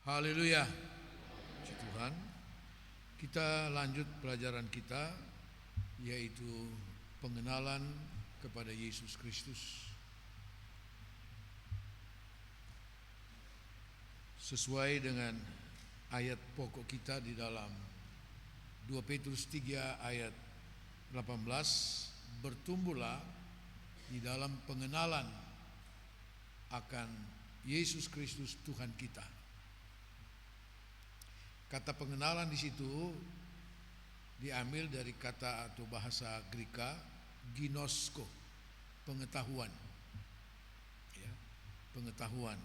Haleluya. Puji Tuhan. Kita lanjut pelajaran kita, yaitu pengenalan kepada Yesus Kristus. Sesuai dengan ayat pokok kita di dalam 2 Petrus 3 ayat 18, bertumbuhlah di dalam pengenalan akan Yesus Kristus Tuhan kita. Kata pengenalan di situ diambil dari kata atau bahasa Greka ginosko, pengetahuan. Ya, pengetahuan.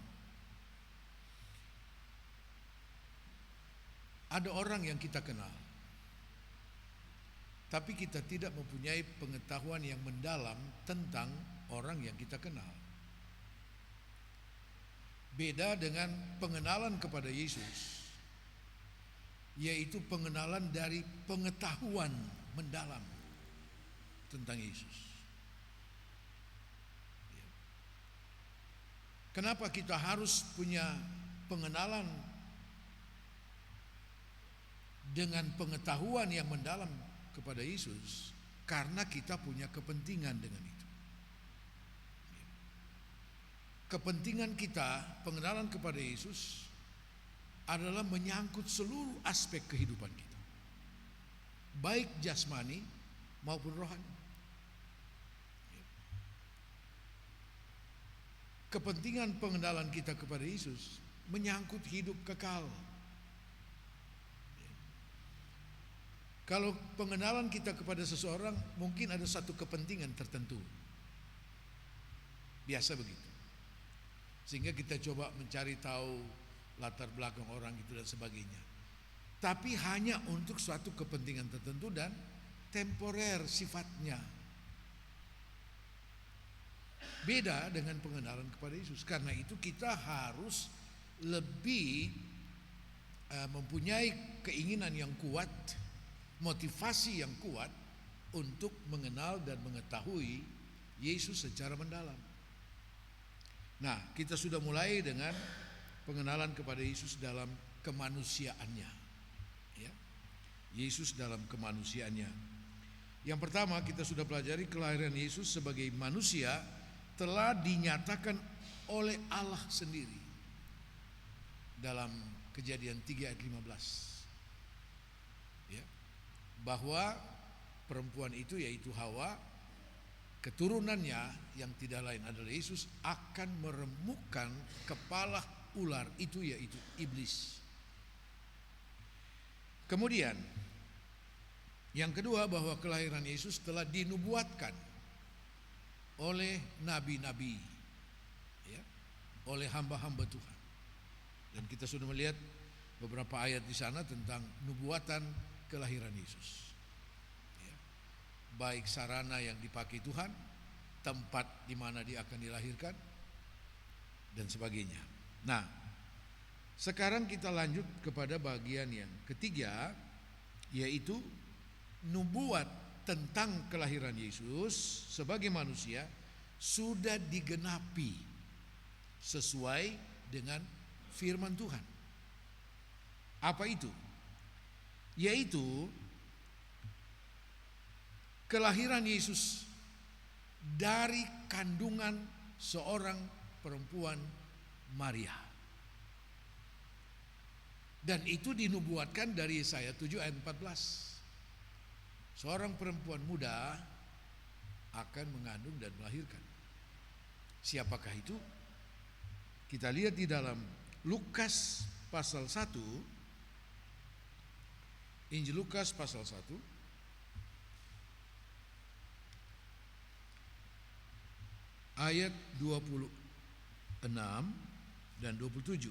Ada orang yang kita kenal, tapi kita tidak mempunyai pengetahuan yang mendalam tentang orang yang kita kenal. Beda dengan pengenalan kepada Yesus, yaitu pengenalan dari pengetahuan mendalam tentang Yesus. Kenapa kita harus punya pengenalan dengan pengetahuan yang mendalam kepada Yesus? Karena kita punya kepentingan dengan itu. Kepentingan kita, pengenalan kepada Yesus, adalah menyangkut seluruh aspek kehidupan kita, baik jasmani maupun rohani. Kepentingan pengenalan kita kepada Yesus menyangkut hidup kekal. Kalau pengenalan kita kepada seseorang mungkin ada satu kepentingan tertentu, biasa begitu, sehingga kita coba mencari tahu latar belakang orang itu dan sebagainya. Tapi hanya untuk suatu kepentingan tertentu dan temporer sifatnya. Beda dengan pengenalan kepada Yesus. Karena itu kita harus lebih mempunyai keinginan yang kuat, motivasi yang kuat untuk mengenal dan mengetahui Yesus secara mendalam. Nah, kita sudah mulai dengan pengenalan kepada Yesus dalam kemanusiaannya, ya. Yesus dalam kemanusiaannya. Yang pertama kita sudah pelajari kelahiran Yesus sebagai manusia telah dinyatakan oleh Allah sendiri dalam Kejadian 3 ayat 15, ya, bahwa perempuan itu, yaitu Hawa, keturunannya yang tidak lain adalah Yesus, akan meremukkan kepala ular itu, yaitu iblis. Kemudian yang kedua, bahwa kelahiran Yesus telah dinubuatkan oleh nabi-nabi, ya, oleh hamba-hamba Tuhan. Dan kita sudah melihat beberapa ayat di sana tentang nubuatan kelahiran Yesus, ya, baik sarana yang dipakai Tuhan, tempat di mana dia akan dilahirkan, dan sebagainya. Nah, sekarang kita lanjut kepada bagian yang ketiga, yaitu nubuat tentang kelahiran Yesus sebagai manusia sudah digenapi sesuai dengan firman Tuhan. Apa itu? Yaitu kelahiran Yesus dari kandungan seorang perempuan, Maria. Dan itu dinubuatkan dari Yesaya 7 ayat 14. Seorang perempuan muda akan mengandung dan melahirkan. Siapakah itu? Kita lihat di dalam Lukas pasal 1, Injil Lukas pasal 1 ayat 26 dan 27.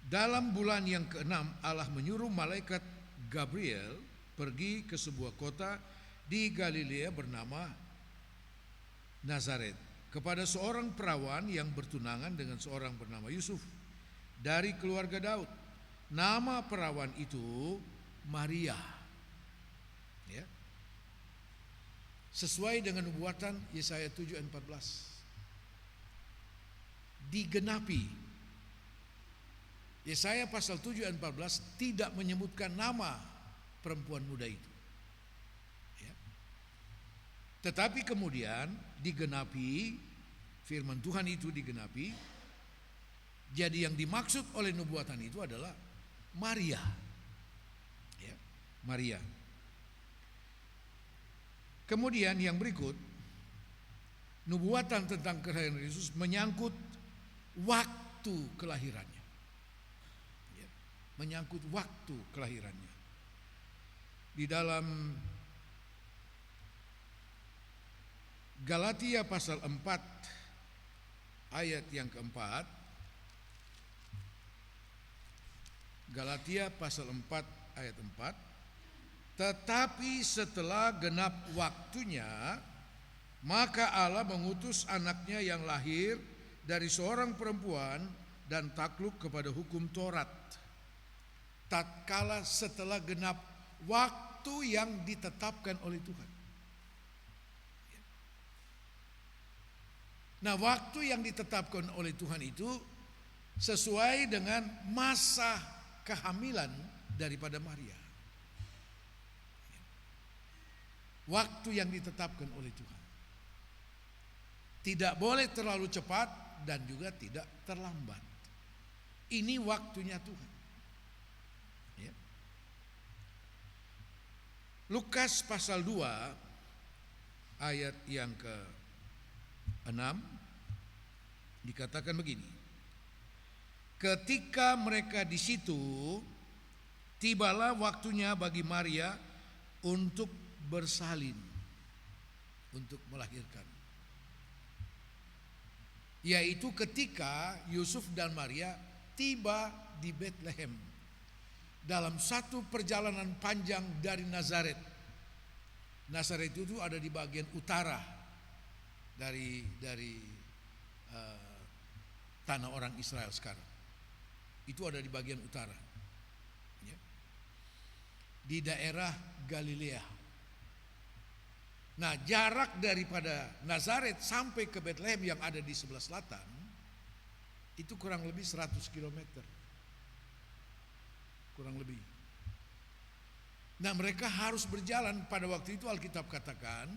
Dalam bulan yang ke-6 Allah menyuruh malaikat Gabriel pergi ke sebuah kota di Galilea bernama Nazaret kepada seorang perawan yang bertunangan dengan seorang bernama Yusuf dari keluarga Daud. nama perawan itu Maria. Ya. Sesuai dengan nubuatan Yesaya 7 ayat 14. Digenapi. Yesaya pasal 7 ayat 14 tidak menyebutkan nama perempuan muda itu. Ya. Tetapi kemudian digenapi, firman Tuhan itu digenapi. Jadi yang dimaksud oleh nubuatan itu adalah Maria. Ya, Maria. Kemudian yang berikut, nubuatan tentang kelahiran Yesus menyangkut waktu kelahirannya. Ya, menyangkut waktu kelahirannya. Di dalam Galatia pasal 4 ayat yang keempat, Galatia pasal 4 ayat 4, tetapi setelah genap waktunya, maka Allah mengutus anaknya yang lahir dari seorang perempuan dan takluk kepada hukum Taurat. Tatkala setelah genap waktu yang ditetapkan oleh Tuhan. Nah, waktu yang ditetapkan oleh Tuhan itu sesuai dengan masa kehamilan daripada Maria. Waktu yang ditetapkan oleh Tuhan. Tidak boleh terlalu cepat dan juga tidak terlambat. Ini waktunya Tuhan. Ya. Lukas pasal 2 ayat yang ke-6 dikatakan begini. Ketika mereka di situ, tibalah waktunya bagi Maria untuk bersalin, untuk melahirkan. Yaitu ketika Yusuf dan Maria tiba di Betlehem dalam satu perjalanan panjang dari Nazaret. Nazaret itu ada di bagian utara dari tanah orang Israel sekarang. Itu ada di bagian utara, ya. Di daerah Galilea. Nah, jarak daripada Nazaret sampai ke Betlehem yang ada di sebelah selatan itu kurang lebih 100 km. Kurang lebih. Nah, mereka harus berjalan. Pada waktu itu Alkitab katakan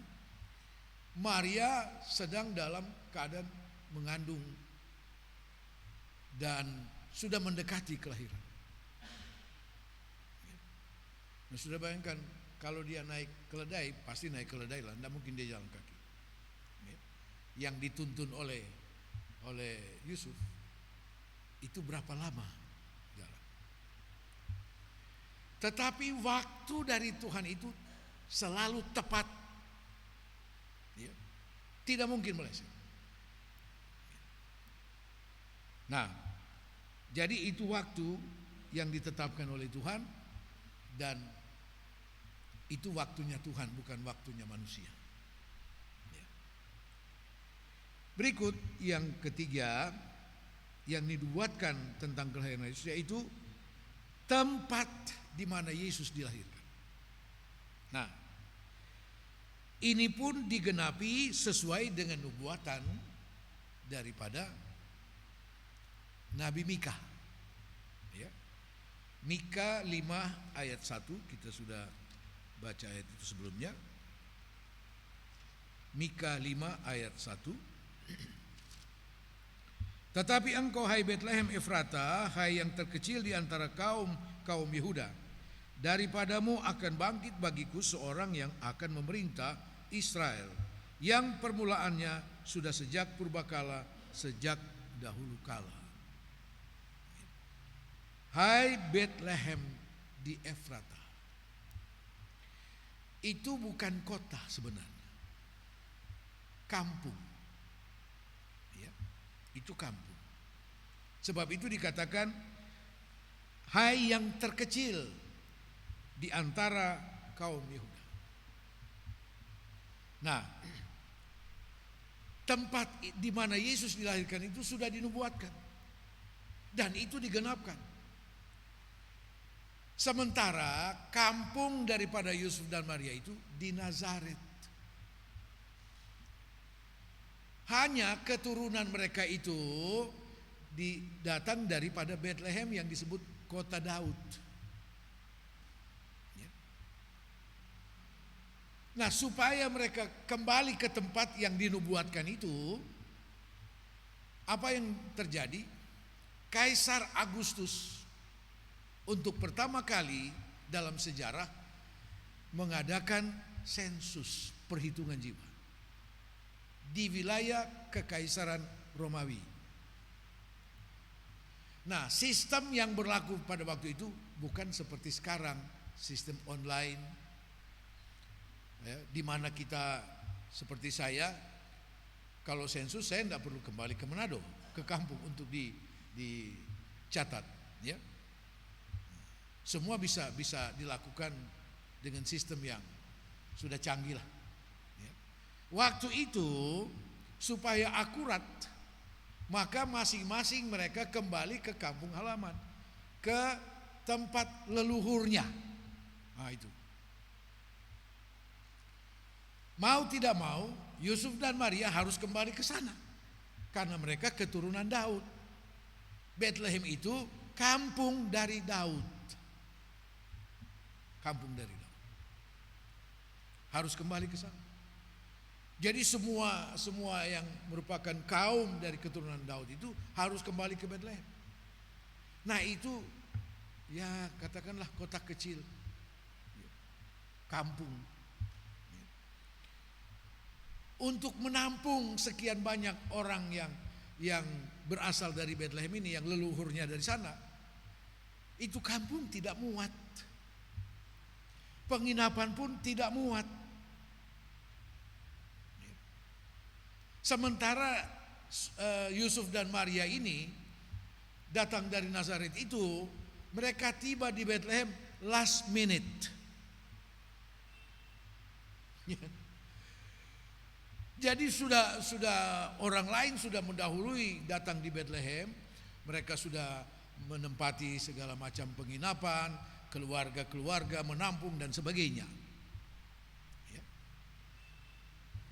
Maria sedang dalam keadaan mengandung dan sudah mendekati kelahiran. Nah, sudah bayangkan kalau dia naik keledai, pasti naik keledai lah, tidak mungkin dia jalan kaki. Yang dituntun oleh Yusuf itu berapa lama jalan. Tetapi waktu dari Tuhan itu selalu tepat, ya. Tidak mungkin meleset. Nah, jadi itu waktu yang ditetapkan oleh Tuhan dan itu waktunya Tuhan, bukan waktunya manusia. Ya. Berikut yang ketiga yang dibuatkan tentang kelahiran Yesus, yaitu tempat di mana Yesus dilahirkan. Nah, ini pun digenapi sesuai dengan nubuatan daripada Nabi Mika. Ya. Mika 5 ayat 1, kita sudah baca ayat itu sebelumnya. Mika 5 ayat 1. Tetapi engkau hai Betlehem Efrata, hai yang terkecil di antara kaum Yehuda, daripadamu akan bangkit bagiku seorang yang akan memerintah Israel, yang permulaannya sudah sejak purbakala, sejak dahulu kala. Hai Betlehem di Efrata. Itu bukan kota sebenarnya, kampung, ya, itu kampung. Sebab itu dikatakan, hai yang terkecil di antara kaum Yehuda. Nah, tempat di mana Yesus dilahirkan itu sudah dinubuatkan dan itu digenapkan. Sementara kampung daripada Yusuf dan Maria itu di Nazaret. Hanya keturunan mereka itu datang daripada Bethlehem yang disebut kota Daud. Nah, supaya mereka kembali ke tempat yang dinubuatkan itu, apa yang terjadi? Kaisar Agustus untuk pertama kali dalam sejarah mengadakan sensus perhitungan jiwa di wilayah Kekaisaran Romawi. Nah, sistem yang berlaku pada waktu itu bukan seperti sekarang, sistem online, ya, di mana kita seperti saya, kalau sensus saya tidak perlu kembali ke Manado, ke kampung untuk dicatat, ya. Semua bisa dilakukan dengan sistem yang sudah canggih lah. Ya. Waktu itu supaya akurat, maka masing-masing mereka kembali ke kampung halaman, ke tempat leluhurnya. Nah itu. Mau tidak mau, Yusuf dan Maria harus kembali ke sana. Karena mereka keturunan Daud. Bethlehem itu kampung dari Daud. Kampung dari Daud. Harus kembali ke sana. Jadi semua yang merupakan kaum dari keturunan Daud itu harus kembali ke Bethlehem. Nah itu ya katakanlah kota kecil, kampung. Untuk menampung sekian banyak orang yang berasal dari Bethlehem ini, yang leluhurnya dari sana, itu kampung tidak muat. Penginapan pun tidak muat. Sementara Yusuf dan Maria ini datang dari Nazaret itu, mereka tiba di Bethlehem last minute. Jadi sudah orang lain sudah mendahului datang di Bethlehem, mereka sudah menempati segala macam penginapan, keluarga-keluarga menampung dan sebagainya. Ya.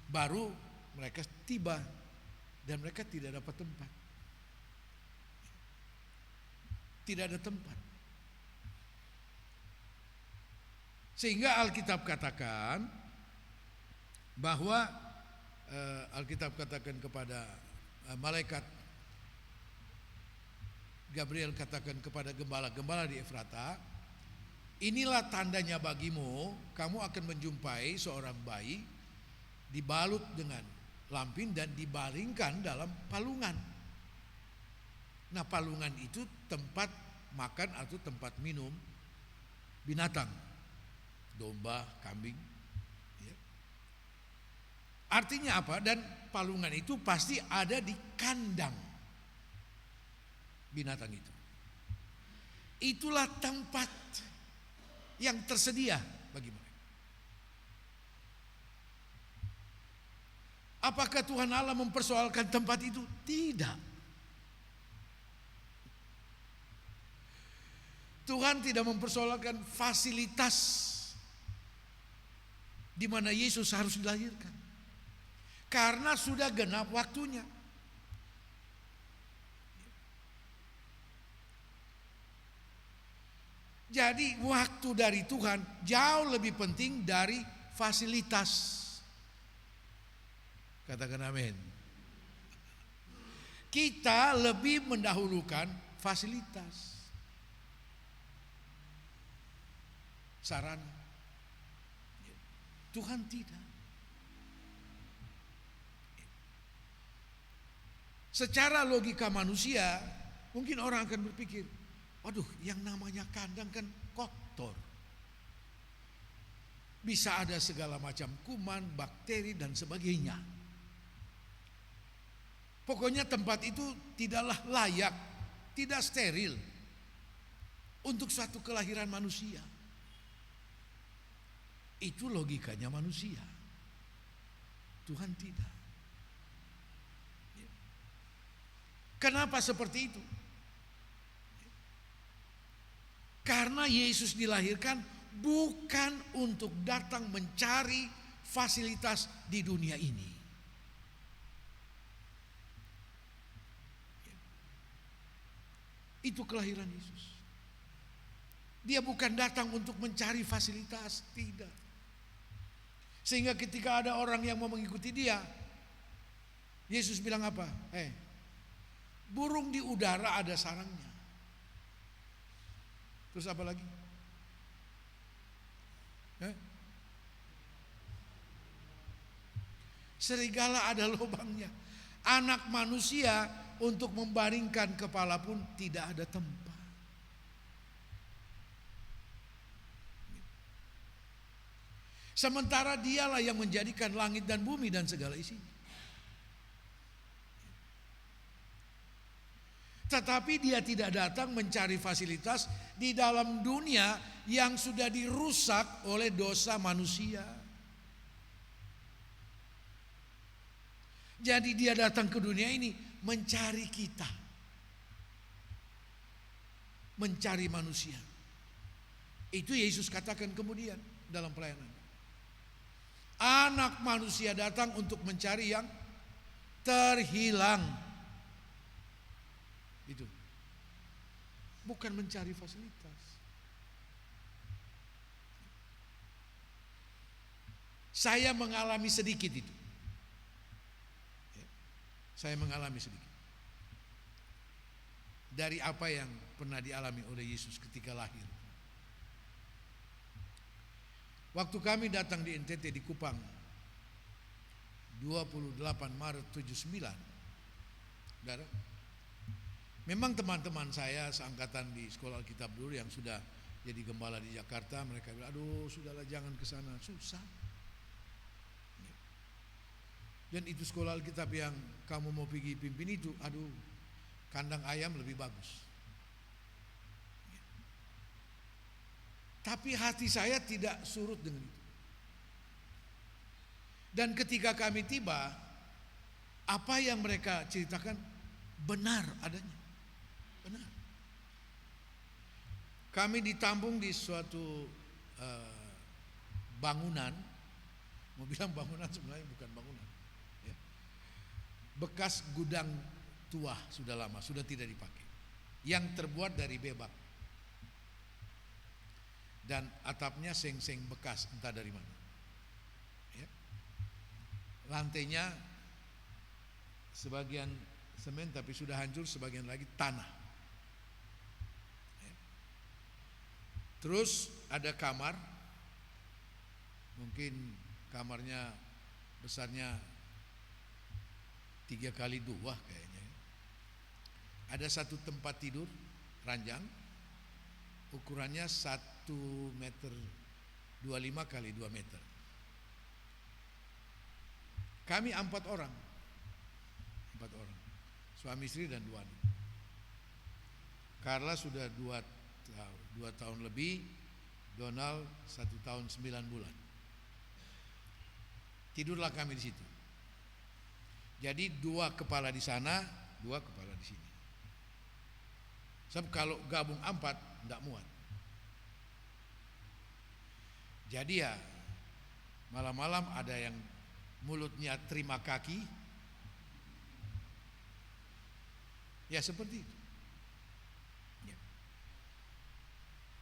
Baru mereka tiba dan mereka tidak dapat tempat. Tidak ada tempat. Sehingga Alkitab katakan bahwa Alkitab katakan kepada malaikat Gabriel katakan kepada gembala-gembala di Efrata, inilah tandanya bagimu, kamu akan menjumpai seorang bayi dibalut dengan lampin dan dibaringkan dalam palungan. Nah, palungan itu tempat makan atau tempat minum binatang, domba, kambing. Ya. Artinya apa? Dan palungan itu pasti ada di kandang binatang itu. Itulah tempat yang tersedia bagi mereka. Apakah Tuhan Allah mempersoalkan tempat itu? Tidak. Tuhan tidak mempersoalkan fasilitas di mana Yesus harus dilahirkan. Karena sudah genap waktunya. Jadi waktu dari Tuhan jauh lebih penting dari fasilitas. Katakan amin. Kita lebih mendahulukan fasilitas, sarana. Tuhan tidak. Secara logika manusia, mungkin orang akan berpikir, aduh, yang namanya kandang kan kotor. Bisa ada segala macam kuman, bakteri dan sebagainya. Pokoknya tempat itu tidaklah layak, tidak steril untuk suatu kelahiran manusia. Itu logikanya manusia. Tuhan tidak. Kenapa seperti itu? Karena Yesus dilahirkan bukan untuk datang mencari fasilitas di dunia ini. Itu kelahiran Yesus. Dia bukan datang untuk mencari fasilitas, tidak. Sehingga ketika ada orang yang mau mengikuti dia, Yesus bilang apa? Burung di udara ada sarangnya. Terus apa lagi? Serigala ada lubangnya. Anak manusia untuk membaringkan kepala pun tidak ada tempat. Sementara dialah yang menjadikan langit dan bumi dan segala isinya. Tetapi dia tidak datang mencari fasilitas di dalam dunia yang sudah dirusak oleh dosa manusia. Jadi dia datang ke dunia ini mencari kita. Mencari manusia. Itu Yesus katakan kemudian dalam pelayanan. Anak manusia datang untuk mencari yang terhilang. Itu. Bukan mencari fasilitas. Saya mengalami sedikit itu. Saya mengalami sedikit. Dari apa yang pernah dialami oleh Yesus ketika lahir. Waktu kami datang di NTT di Kupang 28 Maret 79. Saudara, memang teman-teman saya seangkatan di sekolah Alkitab dulu yang sudah jadi gembala di Jakarta, mereka bilang, aduh sudahlah jangan ke sana, susah. Dan itu sekolah Alkitab yang kamu mau pergi pimpin itu, aduh kandang ayam lebih bagus. Tapi hati saya tidak surut dengan itu. Dan ketika kami tiba, apa yang mereka ceritakan benar adanya. Benar. Kami ditampung di suatu bangunan. Mau bilang bangunan sebenarnya bukan bangunan. Ya. Bekas gudang tua sudah lama, sudah tidak dipakai. Yang terbuat dari bebak. Dan atapnya seng-seng bekas entah dari mana. Ya. Lantainya sebagian semen tapi sudah hancur, sebagian lagi tanah. Ya. Terus ada kamar, mungkin kamarnya besarnya 3 kali 2 kayaknya. Ada satu tempat tidur ranjang, ukurannya 1,25 meter kali 2 meter. Kami 4 orang. 4 orang. Suami istri dan 2 anak. Carla sudah 2 tahun lebih, Donald 1 tahun 9 bulan. Tidurlah kami di situ. Jadi 2 kepala di sana, 2 kepala di sini. Sebab kalau gabung 4 tidak muat. Jadi ya malam-malam ada yang mulutnya terima kaki. Ya seperti itu. Ya.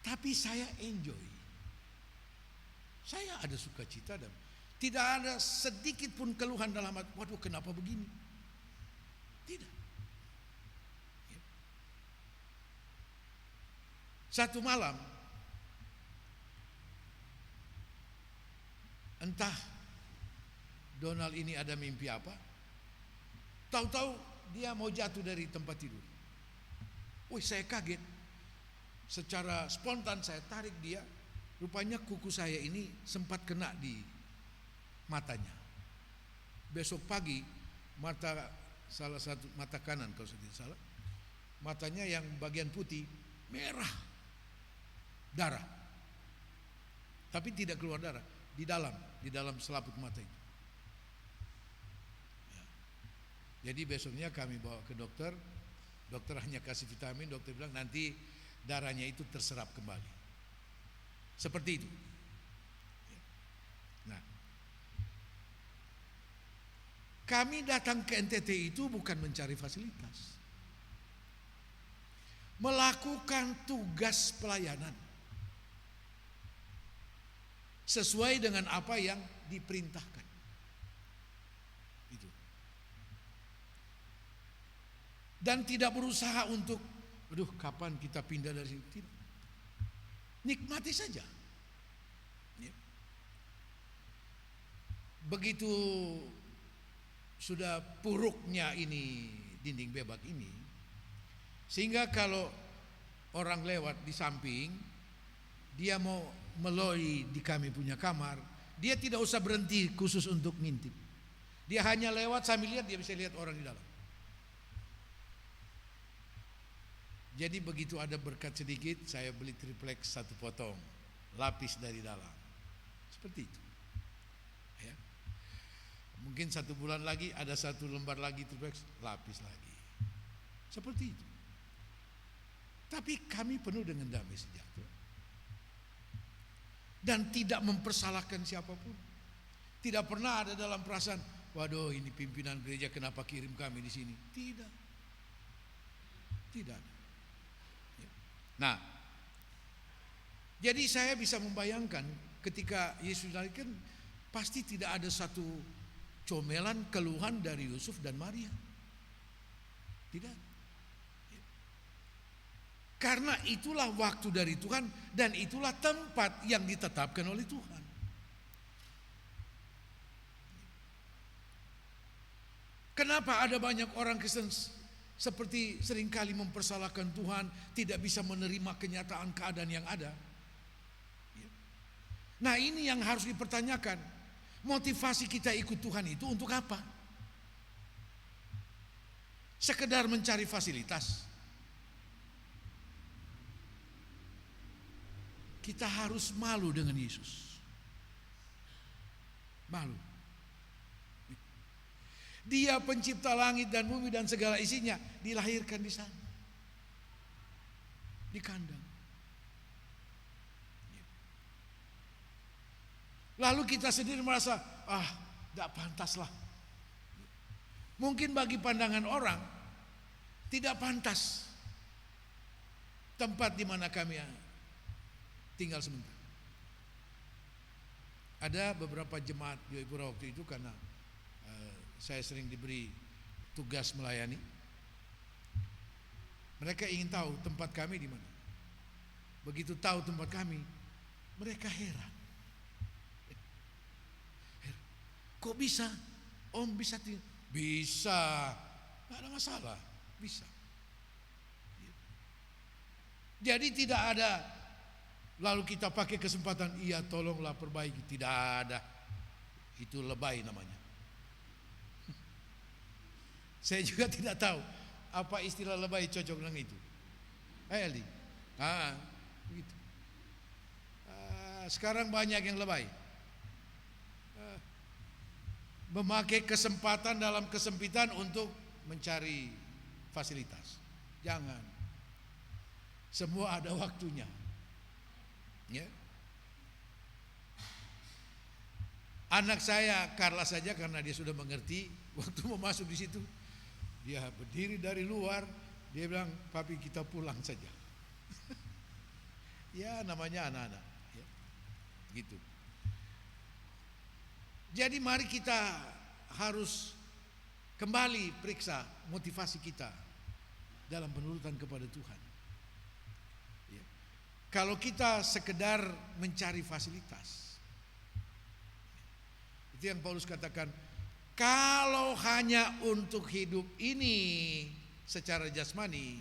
Tapi saya enjoy. Saya ada sukacita dan tidak ada sedikit pun keluhan dalam hati. Waduh kenapa begini? Tidak. Ya. Satu malam entah Donald ini ada mimpi apa, tahu-tahu dia mau jatuh dari tempat tidur. Wih, saya kaget. Secara spontan saya tarik dia. Rupanya kuku saya ini sempat kena di matanya. Besok pagi salah satu mata kanan kalau saya tidak salah, matanya yang bagian putih merah, darah. Tapi tidak keluar darah, di dalam selaput mata itu. Ya. Jadi besoknya kami bawa ke dokter. Dokter hanya kasih vitamin. Dokter bilang nanti darahnya itu terserap kembali. Seperti itu. Nah, kami datang ke NTT itu bukan mencari fasilitas, melakukan tugas pelayanan sesuai dengan apa yang diperintahkan. Itu. Dan tidak berusaha untuk, aduh kapan kita pindah dari sini. Tidak. Nikmati saja. Ya. Begitu sudah puruknya ini dinding bebak ini, sehingga kalau orang lewat di samping, dia mau meloi di kami punya kamar, dia tidak usah berhenti khusus untuk ngintip. Dia hanya lewat sambil lihat, dia bisa lihat orang di dalam. Jadi begitu ada berkat sedikit, saya beli triplex 1 potong, lapis dari dalam. Seperti itu. Ya. Mungkin 1 bulan lagi ada 1 lembar lagi triplex, lapis lagi. Seperti itu. Tapi kami penuh dengan damai sejahtera. Dan tidak mempersalahkan siapapun. Tidak pernah ada dalam perasaan, waduh ini pimpinan gereja kenapa kirim kami di sini. Tidak. Tidak. Nah, jadi saya bisa membayangkan ketika Yesus dilahirkan, pasti tidak ada satu comelan keluhan dari Yusuf dan Maria. Tidak. Karena itulah waktu dari Tuhan dan itulah tempat yang ditetapkan oleh Tuhan. Kenapa ada banyak orang Kristen seperti seringkali mempersalahkan Tuhan, tidak bisa menerima kenyataan keadaan yang ada? Nah, ini yang harus dipertanyakan. Motivasi kita ikut Tuhan itu untuk apa? Sekedar mencari fasilitas? Kita harus malu dengan Yesus. Malu. Dia pencipta langit dan bumi dan segala isinya, dilahirkan di sana. Di kandang. Lalu kita sendiri merasa, tidak pantas lah. Mungkin bagi pandangan orang, tidak pantas tempat di mana kami tinggal sementara. Ada beberapa jemaat di Jayapura waktu itu, karena saya sering diberi tugas melayani. Mereka ingin tahu tempat kami di mana. Begitu tahu tempat kami, mereka heran. Kok bisa? Om bisa? Bisa, tidak ada masalah, bisa. Jadi tidak ada lalu kita pakai kesempatan, iya tolonglah perbaiki. Tidak ada. Itu lebay namanya. Saya juga tidak tahu apa istilah lebay cocok dengan itu. Eli, begitu. Sekarang banyak yang lebay, memakai kesempatan dalam kesempitan untuk mencari fasilitas. Jangan. Semua ada waktunya. Ya. Anak saya Carla saja, karena dia sudah mengerti, waktu mau masuk di situ, dia berdiri dari luar, dia bilang, papi kita pulang saja. Ya namanya anak-anak, ya. Gitu. Jadi mari kita harus kembali periksa motivasi kita dalam penurutan kepada Tuhan. Ya. Kalau kita sekedar mencari fasilitas, itu yang Paulus katakan, kalau hanya untuk hidup ini secara jasmani,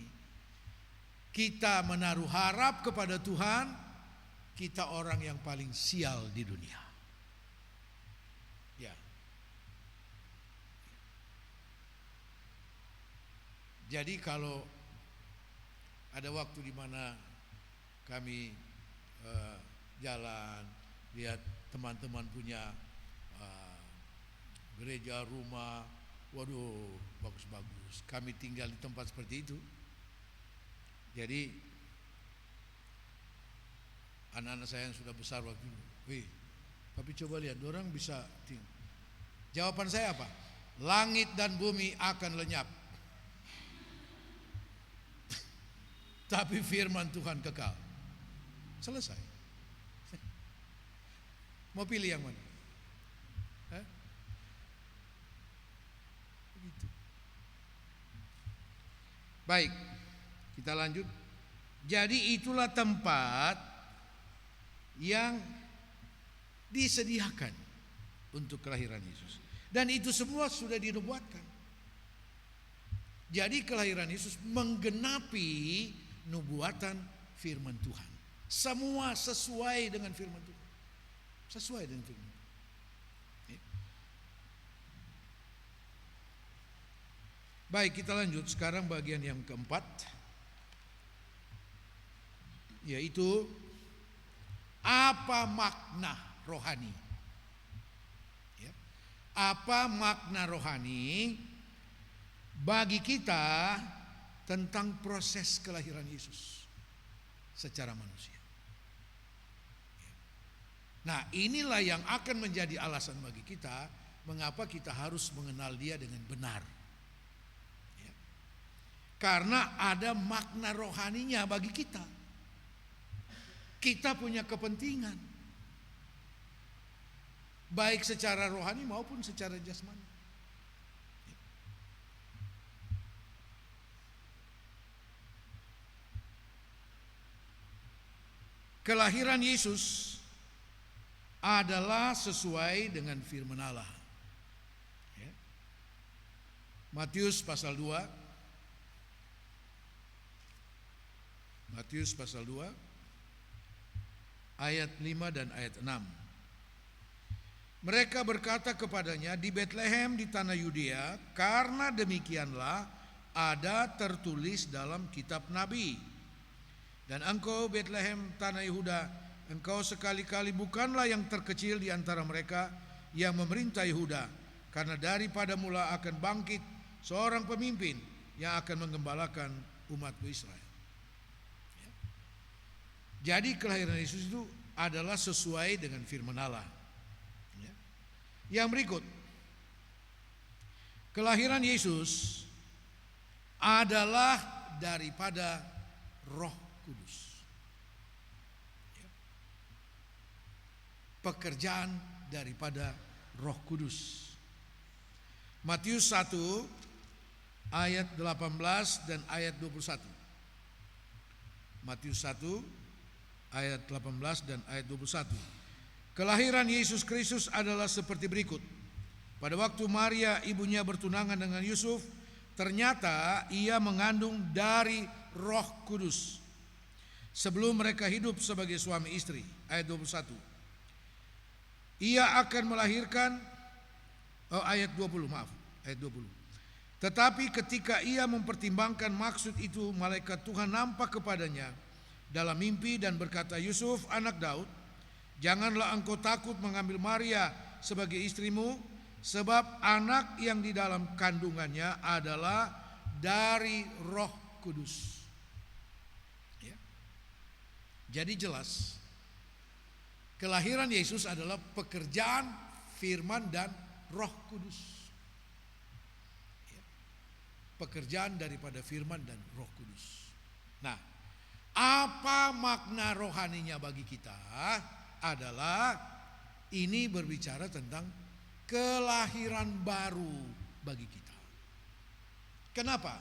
kita menaruh harap kepada Tuhan, kita orang yang paling sial di dunia. Ya. Jadi kalau ada waktu di mana kami jalan, lihat teman-teman punya gereja, rumah, waduh bagus-bagus. Kami tinggal di tempat seperti itu. Jadi anak-anak saya yang sudah besar waktu itu. Wih, tapi coba lihat, orang bisa. Jawaban saya apa? Langit dan bumi akan lenyap, tapi firman Tuhan kekal. Selesai. Mau pilih yang mana? Begitu. Baik, kita lanjut. Jadi itulah tempat yang disediakan untuk kelahiran Yesus. Dan itu semua sudah dinubuatkan. Jadi kelahiran Yesus menggenapi nubuatan firman Tuhan. Semua sesuai dengan firman Tuhan. Sesuai dengan firman Tuhan. Baik, kita lanjut sekarang bagian yang keempat, yaitu apa makna rohani. Apa makna rohani bagi kita tentang proses kelahiran Yesus secara manusia. Nah, inilah yang akan menjadi alasan bagi kita mengapa kita harus mengenal Dia dengan benar. Karena ada makna rohaninya bagi kita. Kita punya kepentingan, baik secara rohani maupun secara jasmani. Kelahiran Yesus adalah sesuai dengan firman Allah. Matius pasal 2. Matius pasal 2 ayat 5 dan ayat 6. Mereka berkata kepadanya, di Betlehem di tanah Yudea, karena demikianlah ada tertulis dalam kitab Nabi. Dan engkau Betlehem tanah Yehuda, engkau sekali-kali bukanlah yang terkecil di antara mereka yang memerintah Yehuda, karena daripada mula akan bangkit seorang pemimpin yang akan menggembalakan umatku Israel. Jadi kelahiran Yesus itu adalah sesuai dengan firman Allah. Yang berikut, kelahiran Yesus adalah daripada Roh Kudus. Pekerjaan daripada Roh Kudus. Matius 1 ayat 18 dan ayat 21. Matius 1 ayat 18 dan ayat 21. Kelahiran Yesus Kristus adalah seperti berikut. Pada waktu Maria ibunya bertunangan dengan Yusuf, ternyata ia mengandung dari Roh Kudus. Sebelum mereka hidup sebagai suami istri. Ayat 21. Ia akan melahirkan ayat 20. Tetapi ketika ia mempertimbangkan maksud itu, malaikat Tuhan nampak kepadanya dalam mimpi dan berkata, Yusuf anak Daud, janganlah engkau takut mengambil Maria sebagai istrimu, sebab anak yang di dalam kandungannya adalah dari Roh Kudus. Ya. Jadi jelas, kelahiran Yesus adalah pekerjaan firman dan Roh Kudus. Ya. Pekerjaan daripada firman dan Roh Kudus. Nah, apa makna rohaninya bagi kita adalah ini berbicara tentang kelahiran baru bagi kita. Kenapa?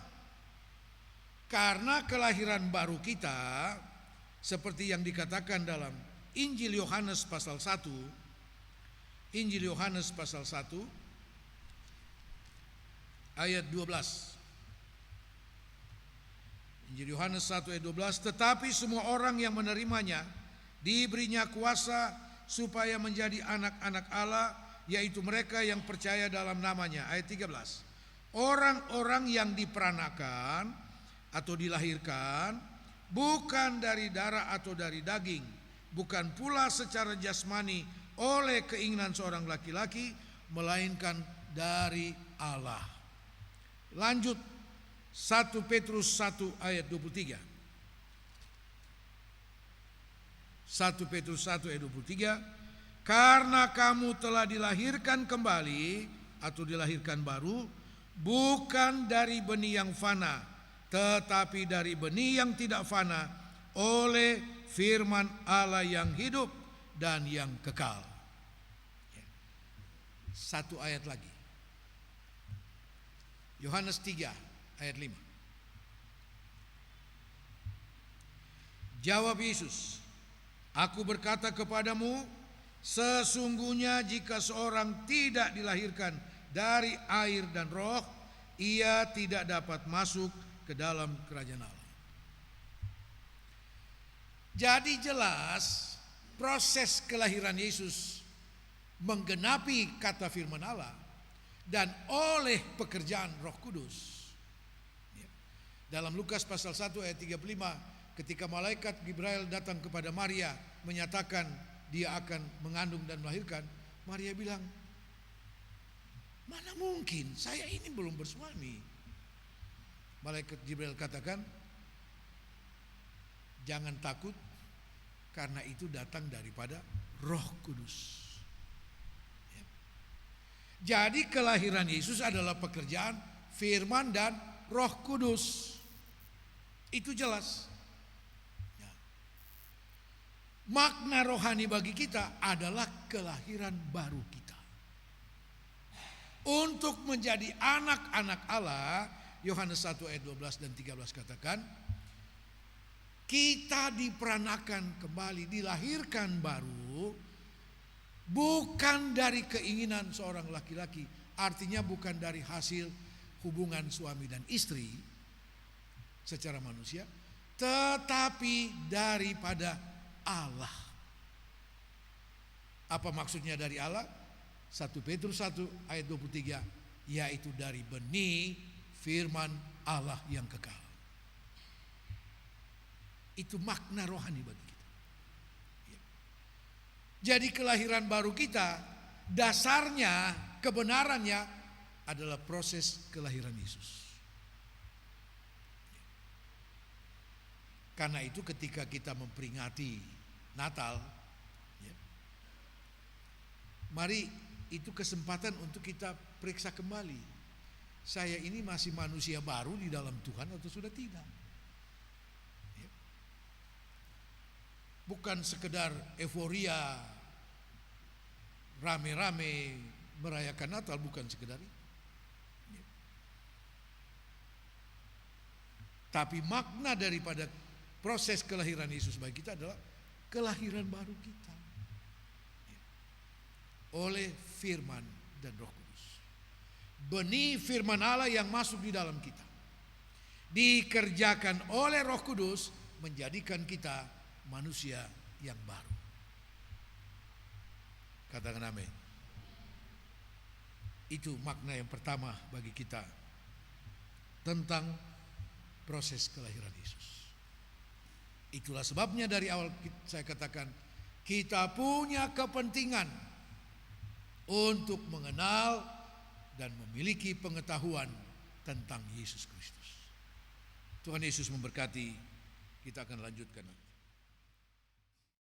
Karena kelahiran baru kita seperti yang dikatakan dalam Injil Yohanes pasal 1. Injil Yohanes pasal 1 ayat 12. Injil Yohanes 1 ayat 12, tetapi semua orang yang menerimanya diberinya kuasa supaya menjadi anak-anak Allah, yaitu mereka yang percaya dalam namanya. Ayat 13. Orang-orang yang diperanakan atau dilahirkan bukan dari darah atau dari daging, bukan pula secara jasmani oleh keinginan seorang laki-laki, melainkan dari Allah. Lanjut 1 Petrus 1 ayat 23. 1 1 Petrus 1 ayat 23, karena kamu telah dilahirkan kembali atau dilahirkan baru, bukan dari benih yang fana, tetapi dari benih yang tidak fana, oleh firman Allah yang hidup dan yang kekal. Satu ayat lagi, Yohanes 3 ayat 5. Jawab Yesus, aku berkata kepadamu, sesungguhnya jika seorang tidak dilahirkan dari air dan roh, ia tidak dapat masuk ke dalam kerajaan Allah. Jadi jelas proses kelahiran Yesus menggenapi kata firman Allah dan oleh pekerjaan Roh Kudus. Dalam Lukas pasal 1 ayat 35, ketika malaikat Gibril datang kepada Maria menyatakan dia akan mengandung dan melahirkan, Maria bilang, mana mungkin, saya ini belum bersuami. Malaikat Gibril katakan, jangan takut, karena itu datang daripada Roh Kudus. Jadi kelahiran Yesus adalah pekerjaan firman dan Roh Kudus. Itu jelas. Makna rohani bagi kita adalah kelahiran baru kita. Untuk menjadi anak-anak Allah, Yohanes 1 ayat 12 dan 13 katakan, kita diperanakan kembali, dilahirkan baru, bukan dari keinginan seorang laki-laki, artinya bukan dari hasil hubungan suami dan istri secara manusia, tetapi daripada Allah. Apa maksudnya dari Allah? 1 Petrus 1 ayat 23, yaitu dari benih firman Allah yang kekal. Itu makna rohani bagi kita. Jadi kelahiran baru kita, dasarnya, kebenarannya adalah proses kelahiran Yesus. Karena itu ketika kita memperingati Natal, mari itu kesempatan untuk kita periksa kembali. Saya ini masih manusia baru di dalam Tuhan atau sudah tidak? Bukan sekedar euforia, rame-rame merayakan Natal, bukan sekedar itu. Tapi makna daripada proses kelahiran Yesus bagi kita adalah kelahiran baru kita oleh firman dan Roh Kudus. Benih firman Allah yang masuk di dalam kita dikerjakan oleh Roh Kudus menjadikan kita manusia yang baru. Katakan amin. Itu makna yang pertama bagi kita tentang proses kelahiran Yesus. Itulah sebabnya dari awal saya katakan kita punya kepentingan untuk mengenal dan memiliki pengetahuan tentang Yesus Kristus. Tuhan Yesus memberkati. Kita akan lanjutkan.